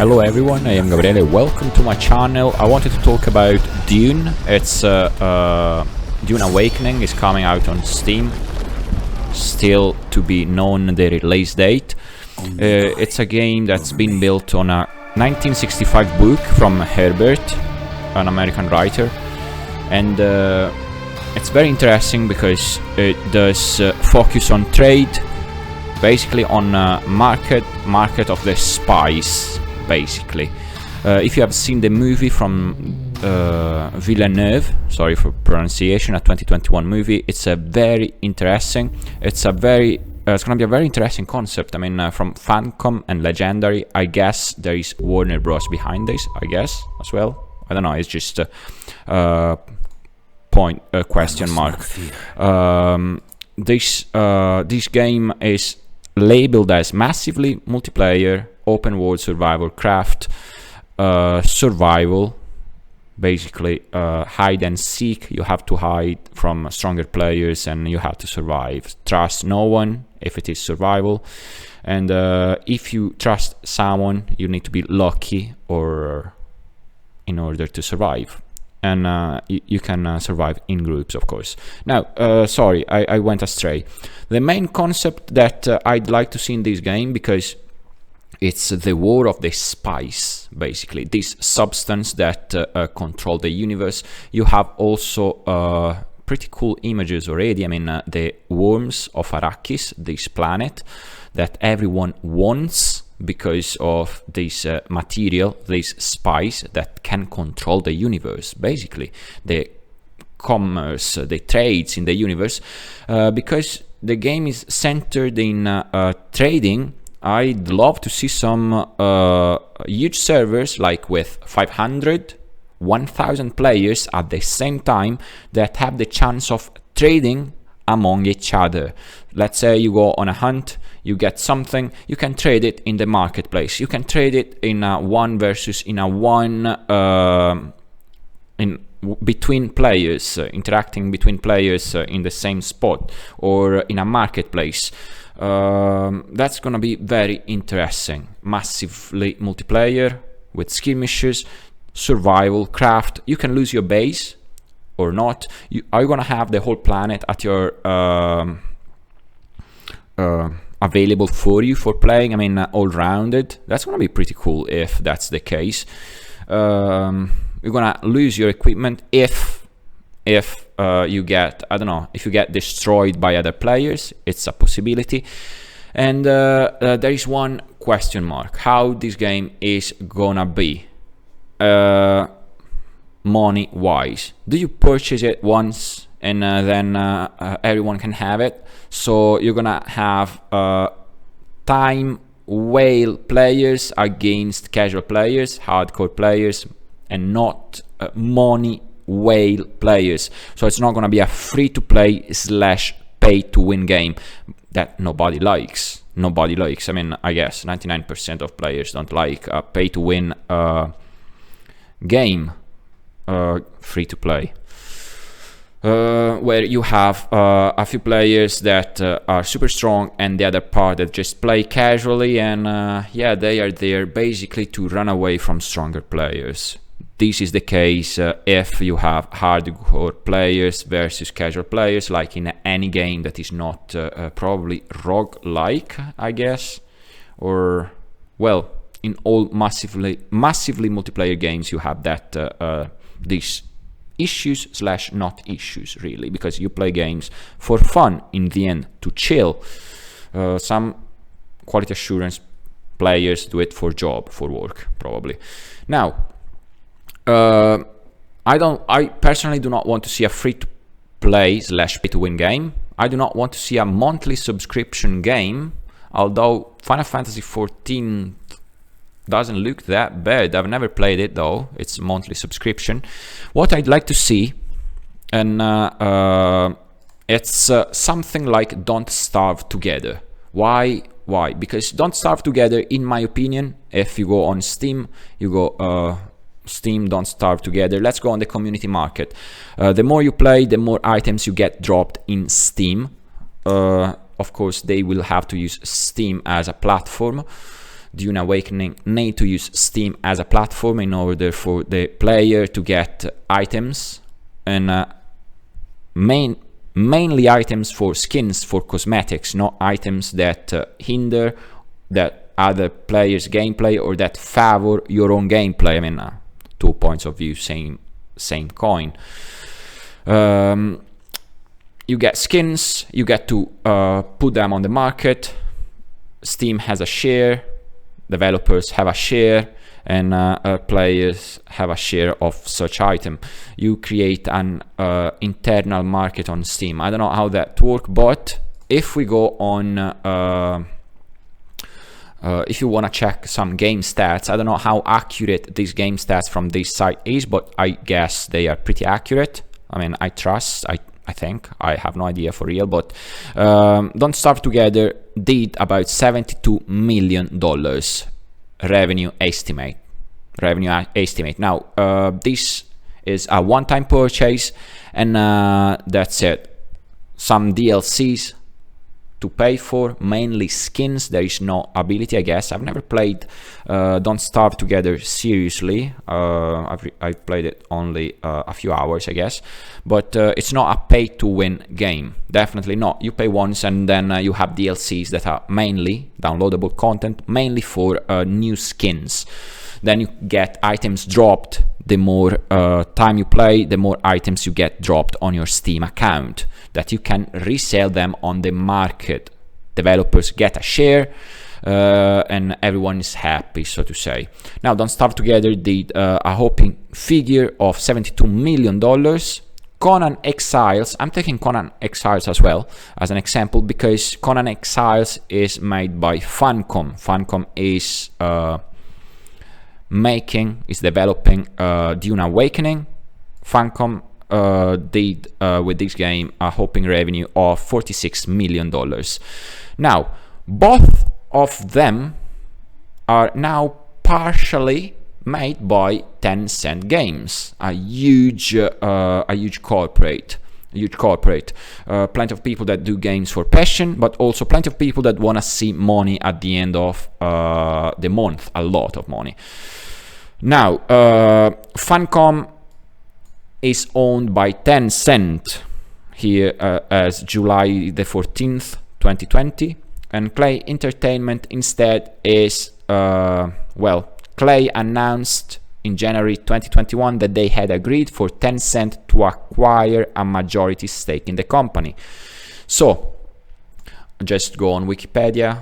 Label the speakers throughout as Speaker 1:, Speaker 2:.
Speaker 1: Hello everyone, I am Gabriele, welcome to my channel. I wanted to talk about Dune. It's Dune Awakening is coming out on Steam. Still to be known the release date. It's a game that's been built on a 1965 book from Herbert, an American writer. And it's very interesting because it does focus on trade, basically on market of the spice, basically. If you have seen the movie from Villeneuve, sorry for pronunciation, a 2021 movie, it's a very interesting. It's gonna be a very interesting concept. I mean, from Fancom and Legendary, I guess there is Warner Bros behind this. I guess as well. I don't know. It's just a question mark. This game is labeled as massively multiplayer, open world survival craft, survival, basically hide and seek. You have to hide from stronger players and you have to survive. Trust no one if it is survival, and if you trust someone, you need to be lucky or in order to survive. And you can survive in groups, of course. Now, sorry, I went astray. The main concept that I'd like to see in this game, because it's the war of the spice, basically, this substance that control the universe. You have also pretty cool images already. I mean, the worms of Arakkis, this planet that everyone wants, because of this material, this spice that can control the universe, basically the commerce, the trades in the universe. Because the game is centered in trading, I'd love to see some huge servers, like with 500, 1000 players at the same time, that have the chance of trading among each other. Let's say you go on a hunt, you get something, you can trade it in the marketplace. You can trade it in a between players, interacting between players in the same spot or in a marketplace. That's gonna be very interesting. Massively multiplayer with skirmishes, survival, craft. You can lose your base or not. You are gonna have the whole planet at your available for you for playing. I mean, all rounded. That's gonna be pretty cool if that's the case. You're gonna lose your equipment if you get, I don't know, if you get destroyed by other players. It's a possibility. And there is one question mark: how this game is gonna be money wise. Do you purchase it once and then everyone can have it? So you're gonna have time whale players against casual players, hardcore players, and not money whale players. So it's not gonna be a free-to-play / pay-to-win game that nobody likes. I mean, I guess 99% of players don't like a pay-to-win game, free-to-play. Where you have a few players that are super strong and the other part that just play casually, and yeah, they are there basically to run away from stronger players. This is the case if you have hardcore players versus casual players, like in any game that is not probably rogue-like, I guess, or, well, in all massively multiplayer games you have that these issues / not issues, really, because you play games for fun in the end, to chill. Some quality assurance players do it for job, for work, probably. Now, I personally do not want to see a free-to-play / pay-to-win game. I do not want to see a monthly subscription game, although Final Fantasy XIV doesn't look that bad. I've never played it though. It's monthly subscription. What I'd like to see, and it's something like Don't Starve Together. Why? Because Don't Starve Together, in my opinion, if you go on Steam, you go Steam, Don't Starve Together. Let's go on the community market. The more you play, the more items you get dropped in Steam. Of course, they will have to use Steam as a platform. Dune Awakening need to use Steam as a platform in order for the player to get items, and mainly items for skins, for cosmetics, not items that hinder that other players' gameplay or that favor your own gameplay. I mean, 2 points of view, same coin. You get skins, you get to put them on the market. Steam has a share, developers have a share, and players have a share of such item. You create an internal market on Steam. I don't know how that works, but if we go on, if you want to check some game stats, I don't know how accurate these game stats from this site is, but I guess they are pretty accurate. I mean, I trust, I think, I have no idea for real, but Don't Starve Together did about $72 million revenue estimate. Now, this is a one-time purchase, and that's it. Some DLCs to pay for, mainly skins. There is no ability, I guess. I've never played Don't Starve Together seriously. I've played it only a few hours, I guess, but it's not a pay-to-win game. Definitely not. You pay once, and then you have DLCs that are mainly downloadable content, mainly for new skins. Then you get items dropped. The more time you play, the more items you get dropped on your Steam account that you can resell them on the market. Developers get a share, and everyone is happy, so to say. Now, Don't Starve Together did a whopping figure of $72 million. Conan Exiles, I'm taking Conan Exiles as well as an example, because Conan Exiles is made by Funcom. Funcom is developing Dune Awakening. Funcom did with this game a whopping revenue of $46 million. Now, both of them are now partially made by Tencent Games, a huge corporate. Plenty of people that do games for passion, but also plenty of people that want to see money at the end of the month, a lot of money. Now, Funcom is owned by Tencent here as July the 14th, 2020, and Clay Entertainment instead is, Clay announced in January 2021 that they had agreed for Tencent to acquire a majority stake in the company. So, just go on Wikipedia,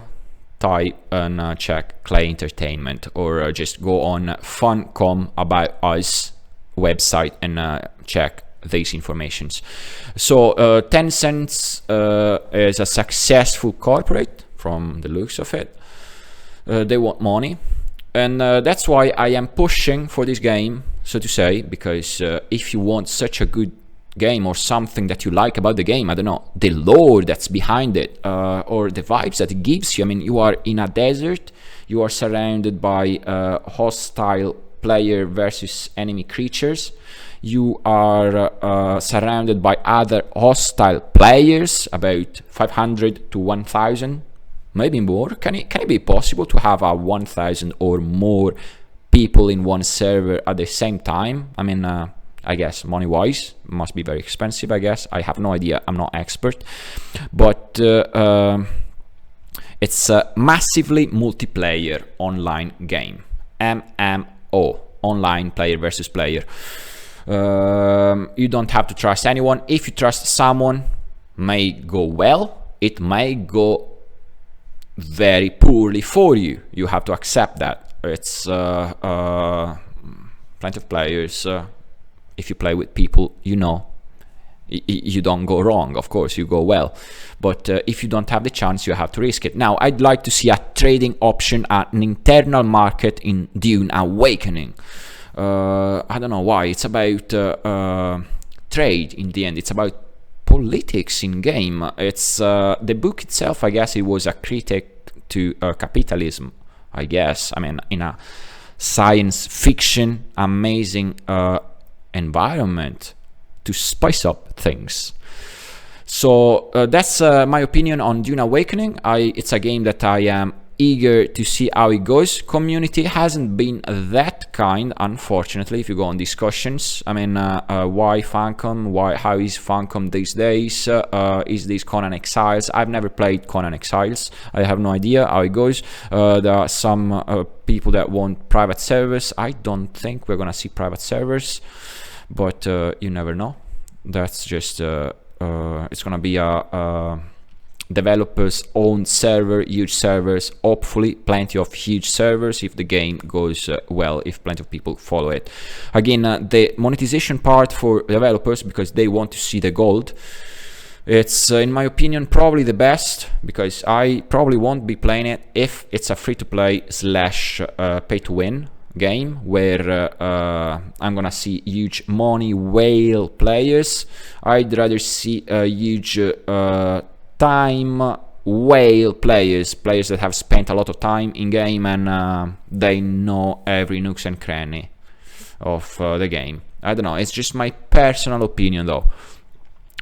Speaker 1: type and check Clay Entertainment, or just go on Funcom About Us website and check these informations. So Tencent is a successful corporate from the looks of it. They want money, and that's why I am pushing for this game, so to say, because if you want such a good game or something that you like about the game, I don't know, the lore that's behind it, or the vibes that it gives you. I mean, you are in a desert, you are surrounded by hostile player versus enemy creatures, you are surrounded by other hostile players, about 500 to 1000, maybe more. Can it be possible to have a 1000 or more people in one server at the same time? I mean, I guess money-wise, must be very expensive, I guess. I have no idea, I'm not expert. But it's a massively multiplayer online game. MMO, online player versus player. You don't have to trust anyone. If you trust someone, may go well, it may go very poorly for you. You have to accept that. It's plenty of players. If you play with people, you know, you don't go wrong. Of course, you go well. But if you don't have the chance, you have to risk it. Now, I'd like to see a trading option, an internal market in Dune Awakening. I don't know why. It's about trade in the end. It's about politics in game. It's the book itself, I guess it was a critic to capitalism, I guess. I mean, in a science fiction, amazing environment to spice up things. So that's my opinion on Dune Awakening. It's a game that I am eager to see how it goes. Community hasn't been that kind, unfortunately. If you go on discussions, I mean, why Funcom? How is Funcom these days? Is this Conan Exiles? I've never played Conan Exiles. I have no idea how it goes. There are some people that want private servers. I don't think we're gonna see private servers, but you never know. That's just it's gonna be a developers own server, huge servers, hopefully plenty of huge servers if the game goes well, if plenty of people follow it. Again, the monetization part for developers, because they want to see the gold, it's in my opinion probably the best, because I probably won't be playing it if it's a free-to-play slash pay-to-win game where I'm gonna see huge money whale players. I'd rather see a huge time whale players that have spent a lot of time in game and they know every nooks and cranny of the game. I don't know, it's just my personal opinion though.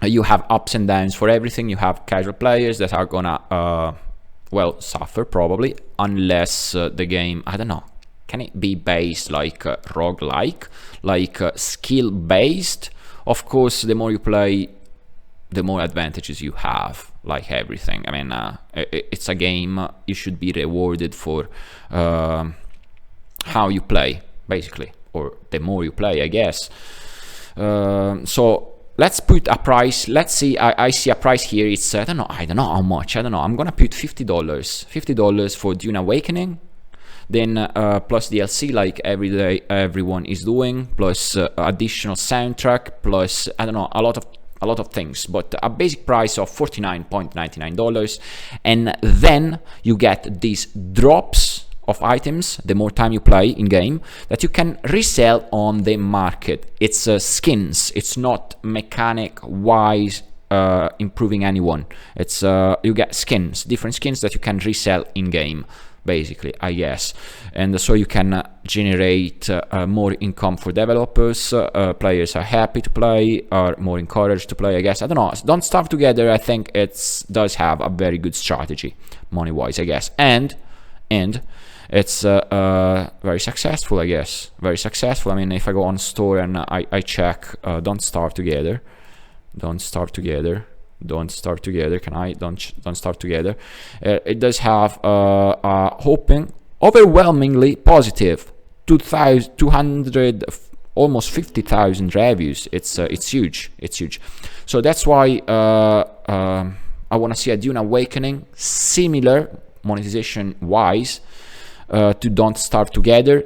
Speaker 1: You have ups and downs for everything. You have casual players that are gonna well, suffer probably, unless the game, I don't know, can it be based like roguelike, like skill based? Of course, the more you play, the more advantages you have, like everything. I mean, it's a game, you should be rewarded for how you play, basically, or the more you play, I guess. So let's put a price. Let's see, I see a price here. It's I don't know how much. I don't know. I'm gonna put $50 for Dune Awakening, then plus DLC like everyone is doing, plus additional soundtrack, plus I don't know, a lot of things, but a basic price of $49.99, and then you get these drops of items the more time you play in game that you can resell on the market. It's skins, it's not mechanic wise improving anyone. It's you get skins, different skins that you can resell in game, basically, I guess, and so you can generate more income for developers. Players are happy to play, are more encouraged to play, I guess. I don't know, Don't Starve Together, I think it does have a very good strategy money wise, I guess, and it's very successful, I guess, very successful. I mean, if I go on store and I check Don't Starve Together, Don't Starve Together, can I? Don't Starve Together. It does have hoping overwhelmingly positive 200, almost 50,000 reviews. It's huge, it's huge. So that's why I want to see a Dune Awakening similar monetization wise to Don't Starve Together.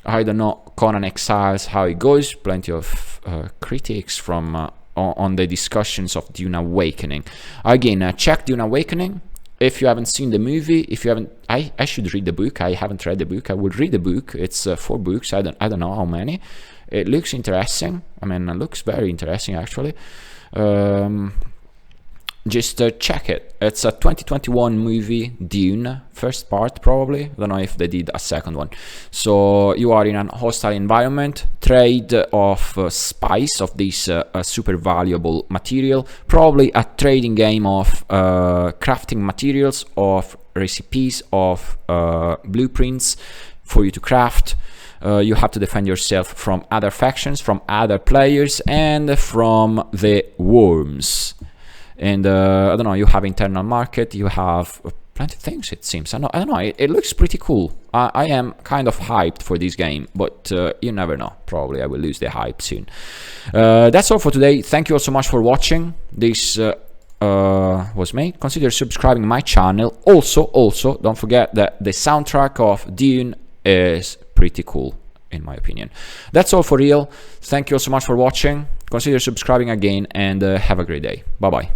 Speaker 1: I don't know Conan Exiles how it goes. Plenty of critics from on the discussions of Dune Awakening. Again, check Dune Awakening if you haven't seen the movie. If you haven't, I should read the book. I haven't read the book. I would read the book. It's 4 books. I don't know how many. It looks interesting. I mean, it looks very interesting actually. Just check it. It's a 2021 movie, Dune, first part probably. I don't know if they did a second one. So you are in an hostile environment, trade of spice, of this super valuable material, probably a trading game of crafting materials, of recipes, of blueprints for you to craft. You have to defend yourself from other factions, from other players, and from the worms. And I don't know, you have internal market, you have plenty of things, it seems. I don't know, it looks pretty cool. I am kind of hyped for this game, but you never know, probably I will lose the hype soon. That's all for today. Thank you all so much for watching. This was me. Consider subscribing my channel. Also don't forget that the soundtrack of Dune is pretty cool, in my opinion. That's all for real. Thank you all so much for watching. Consider subscribing again, and have a great day. Bye bye.